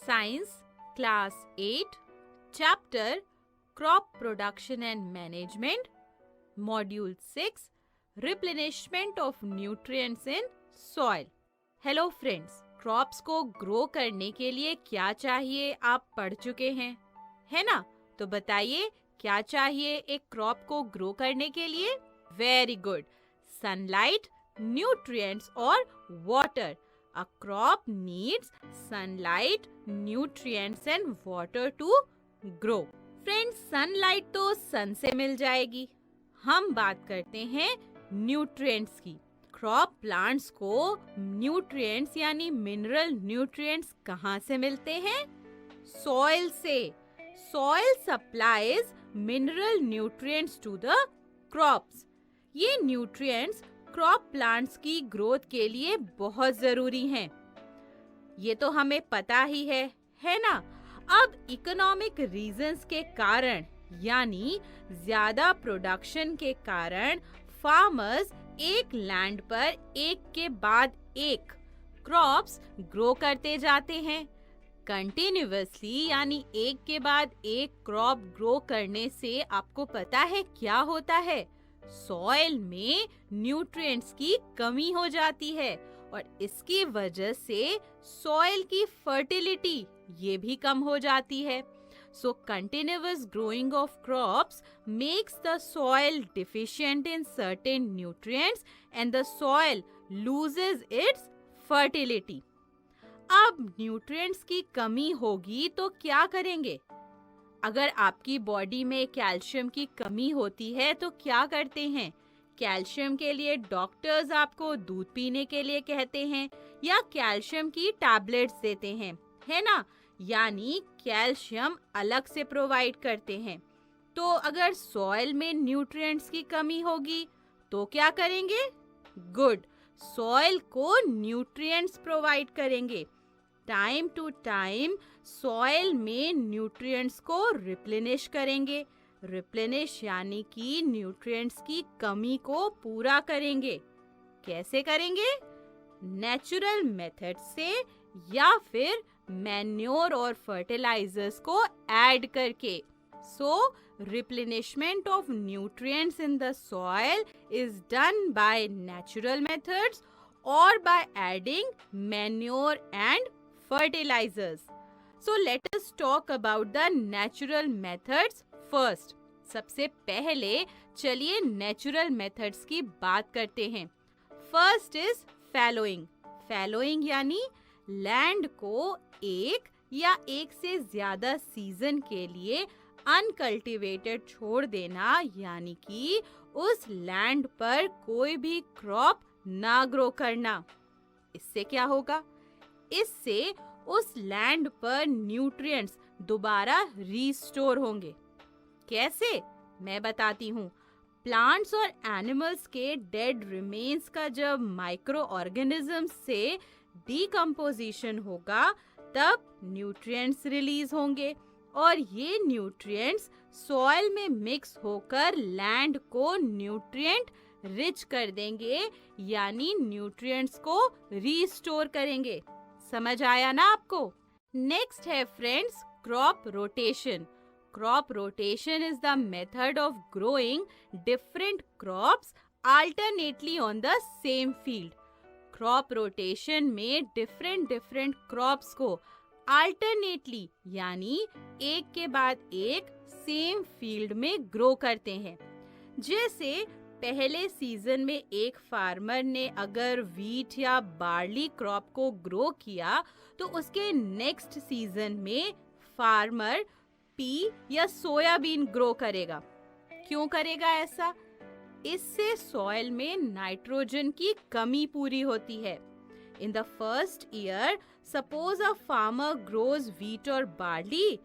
Science, Class 8, Chapter Crop Production and Management, Module 6, Replenishment of Nutrients in Soil. Hello friends, crops को grow करने के लिए क्या चाहिए आप पढ़ चुके हैं, है ना? तो बताइए क्या चाहिए एक क्रॉप को ग्रो करने के लिए? वेरी गुड, सनलाइट, न्यूट्रिएंट्स और water. A crop needs sunlight, nutrients and water to grow. Friends, sunlight तो सन से मिल जाएगी. हम बात करते हैं न्यूट्रिएंट्स की. क्रॉप प्लांट्स को न्यूट्रिएंट्स यानी मिनरल न्यूट्रिएंट्स कहाँ से मिलते हैं? सॉइल से. Soil supplies mineral nutrients to the crops. ये न्यूट्रिएंट्स क्रॉप प्लांट्स की ग्रोथ के लिए बहुत जरूरी हैं. ये तो हमें पता ही है ना? अब इकोनॉमिक रीजंस के कारण यानी ज्यादा प्रोडक्शन के कारण फार्मर्स एक लैंड पर एक के बाद एक क्रॉप्स ग्रो करते जाते हैं. कंटिन्यूअसली यानी एक के बाद एक क्रॉप ग्रो करने से आपको पता है क्या होता है? सॉइल में न्यूट्रिएंट्स की कमी हो जाती है और इसकी वजह से सॉइल की फर्टिलिटी ये भी कम हो जाती है. So continuous growing of crops makes the soil deficient in certain nutrients and the soil loses its fertility. अब न्यूट्रिएंट्स की कमी होगी तो क्या करेंगे? अगर आपकी बॉडी में कैल्शियम की कमी होती है तो क्या करते हैं? कैल्शियम के लिए डॉक्टर्स आपको दूध पीने के लिए कहते हैं या कैल्शियम की टैबलेट्स देते हैं, है ना? यानी कैल्शियम अलग से प्रोवाइड करते हैं. तो अगर सॉइल में न्यूट्रिएंट्स की कमी होगी तो क्या करेंगे? गुड, सॉइल को न्यूट्रिएंट्स प्रोवाइड करेंगे. टाइम टू टाइम सॉइल में न्यूट्रिएंट्स को रिप्लेनिश करेंगे. रिप्लेनिश यानी कि न्यूट्रिएंट्स की कमी को पूरा करेंगे. कैसे करेंगे? नेचुरल मेथड से या फिर मैन्योर और फर्टिलाइजर्स को ऐड करके. सो replenishment of nutrients in the soil is done by natural methods or by adding manure and fertilizers. So let us talk about the natural methods first. सबसे पहले चलिए natural methods की बात करते हैं. First is फैलोइंग. फैलोइंग यानी land को एक या एक से ज्यादा सीजन के लिए अनकल्टिवेटेड छोड़ देना, यानी कि उस लैंड पर कोई भी क्रॉप ना ग्रो करना. इससे क्या होगा? इससे उस लैंड पर न्यूट्रिएंट्स दोबारा रीस्टोर होंगे. कैसे? मैं बताती हूँ. प्लांट्स और एनिमल्स के डेड रिमेन्स का जब माइक्रो ऑर्गेनिजम्स से डीकम्पोजिशन होगा तब न्यूट्रिएंट्स रिलीज होंगे और ये न्यूट्रिएंट्स सॉइल में मिक्स होकर लैंड को न्यूट्रिएंट रिच कर देंगे, यानी न्यूट्रिएंट्स को रीस्टोर करेंगे. समझ आया ना आपको? नेक्स्ट है friends crop rotation. Crop rotation is the method of growing different crops alternately on the same field. Crop rotation में डिफरेंट क्रॉप्स को अल्टरनेटली यानी एक के बाद एक सेम फील्ड में ग्रो करते हैं. जैसे पहले सीजन में एक फार्मर ने अगर वीट या बार्ली क्रॉप को ग्रो किया तो उसके नेक्स्ट सीजन में फार्मर पी या सोयाबीन ग्रो करेगा. क्यों करेगा ऐसा? इससे सॉइल में नाइट्रोजन की कमी पूरी होती है. In the first year, suppose a farmer grows wheat or barley.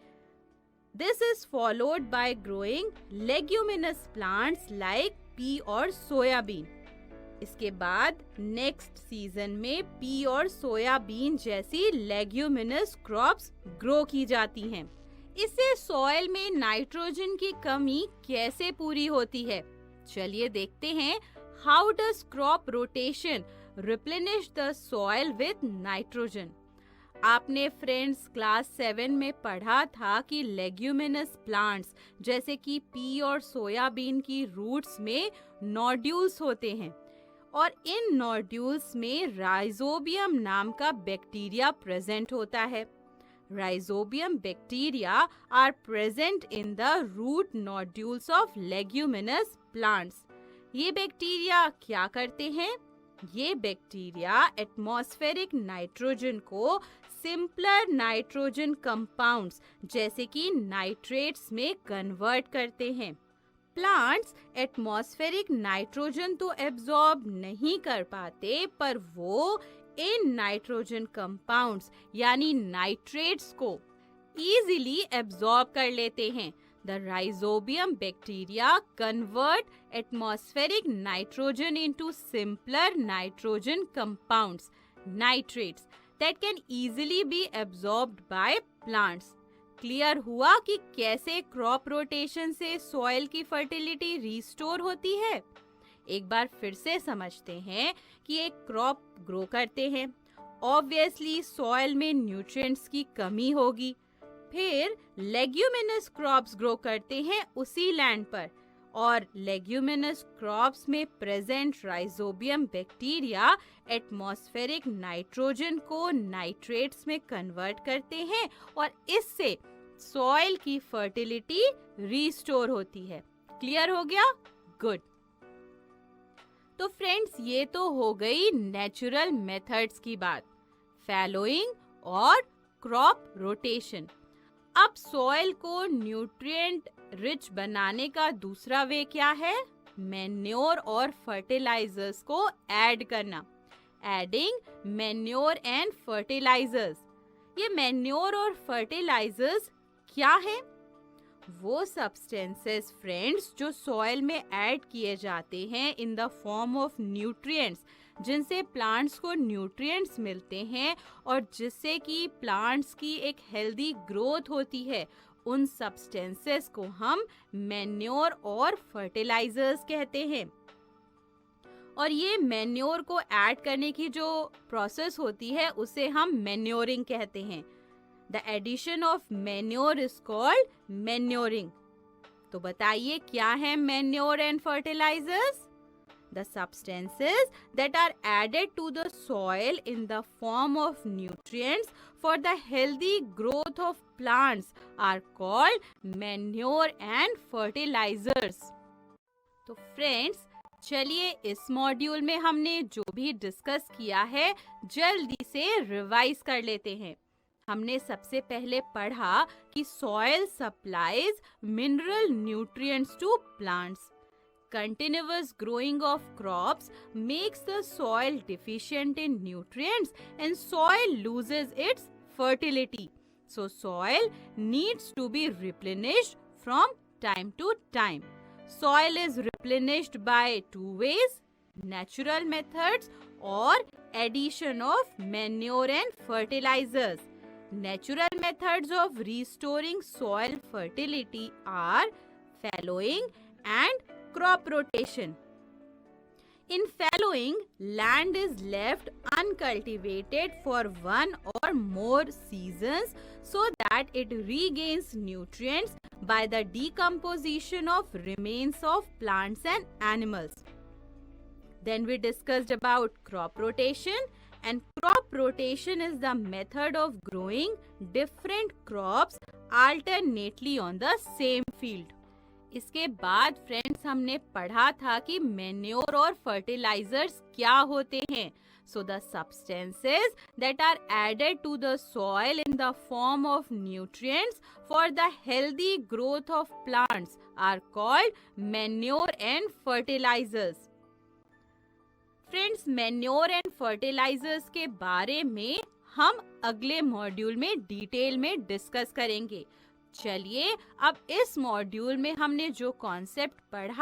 This is followed by growing leguminous plants like pea और सोयाबीन. इसके बाद नेक्स्ट सीजन में पी और सोयाबीन जैसी लेग्यूमिनस क्रॉप्स ग्रो की जाती हैं. इससे सॉइल में नाइट्रोजन की कमी कैसे पूरी होती है? चलिए देखते हैं. How does crop rotation replenish the soil with nitrogen. आपने फ्रेंड्स क्लास 7 में पढ़ा था कि लेग्यूमिनस प्लांट्स जैसे कि पी और सोयाबीन की रूट्स में नोड्यूल्स होते हैं और इन नोड्यूल्स में राइजोबियम नाम का बैक्टीरिया प्रेजेंट होता है। Rhizobium bacteria are present in the root nodules of leguminous plants. ये बैक्टीरिया क्या करते हैं? ये बैक्टीरिया एटमॉस्फेरिक नाइट्रोजन को सिंपलर नाइट्रोजन कंपाउंड्स जैसे कि नाइट्रेट्स में कन्वर्ट करते हैं। प्लांट्स एटमॉस्फेरिक नाइट्रोजन तो एब्जॉर्ब नहीं कर पाते, पर वो इन नाइट्रोजन कंपाउंड्स यानी नाइट्रेट्स को इजीली एब्जॉर्ब कर लेते हैं। The rhizobium bacteria convert atmospheric nitrogen into simpler nitrogen compounds, nitrates, that can easily be absorbed by plants. Clear हुआ कि कैसे क्रॉप रोटेशन से सॉइल की फर्टिलिटी रिस्टोर होती है? एक बार फिर से समझते हैं कि एक क्रॉप ग्रो करते हैं। ऑब्वियसली सॉइल में न्यूट्रिएंट्स की कमी होगी। फिर लेग्यूमिनस क्रॉप्स ग्रो करते हैं उसी लैंड पर और लेग्यूमिनस क्रॉप्स में present rhizobium bacteria atmospheric nitrogen को नाइट्रेट्स में कन्वर्ट करते हैं और इससे सॉइल की फर्टिलिटी रिस्टोर होती है। क्लियर हो गया? गुड। तो फ्रेंड्स, ये तो हो गई नेचुरल मेथड्स की बात, फैलोइंग और क्रॉप रोटेशन। अब सॉइल को न्यूट्रिएंट रिच बनाने का दूसरा वे क्या है? मैन्योर और फर्टिलाइजर्स को ऐड करना। Adding manure and fertilisers. ये मैन्योर और फर्टिलाइजर्स क्या है? वो सब्सटेंसेस फ्रेंड्स जो सॉइल में ऐड किए जाते हैं in the form of nutrients, जिनसे प्लांट्स को न्यूट्रिएंट्स मिलते हैं और जिससे कि प्लांट्स की एक हेल्दी ग्रोथ होती है, उन सब्सटेंसेस को हम मैन्योर और फर्टिलाइजर्स कहते हैं। और ये मैन्योर को ऐड करने की जो प्रोसेस होती है उसे हम मैन्योरिंग कहते हैं। The addition of manure is called manuring. तो बताइए क्या है manure and fertilisers? The substances that are added to the soil in the form of nutrients for the healthy growth of plants are called manure and fertilizers. तो friends, चलिए इस module में हमने जो भी डिस्कस किया है जल्दी से रिवाइज कर लेते हैं। हमने सबसे पहले पढ़ा कि soil supplies mineral nutrients to plants. Continuous growing of crops makes the soil deficient in nutrients and soil loses its fertility. So soil needs to be replenished from time to time. Soil is replenished by two ways: natural methods or addition of manure and fertilizers. Natural methods of restoring soil fertility are fallowing and crop rotation. In fallowing, land is left uncultivated for one or more seasons so that it regains nutrients by the decomposition of remains of plants and animals. Then we discussed about crop rotation, and crop rotation is the method of growing different crops alternately on the same field. इसके बाद friends हमने पढ़ा था कि manure और fertilisers क्या होते हैं। So the substances that are added to the soil in the form of nutrients for the healthy growth of plants are called manure and fertilisers. Friends, manure and fertilisers के बारे में हम अगले module में detail में discuss करेंगे। चलिए अब इस मॉड्यूल में हमने जो कॉन्सेप्ट पढ़ा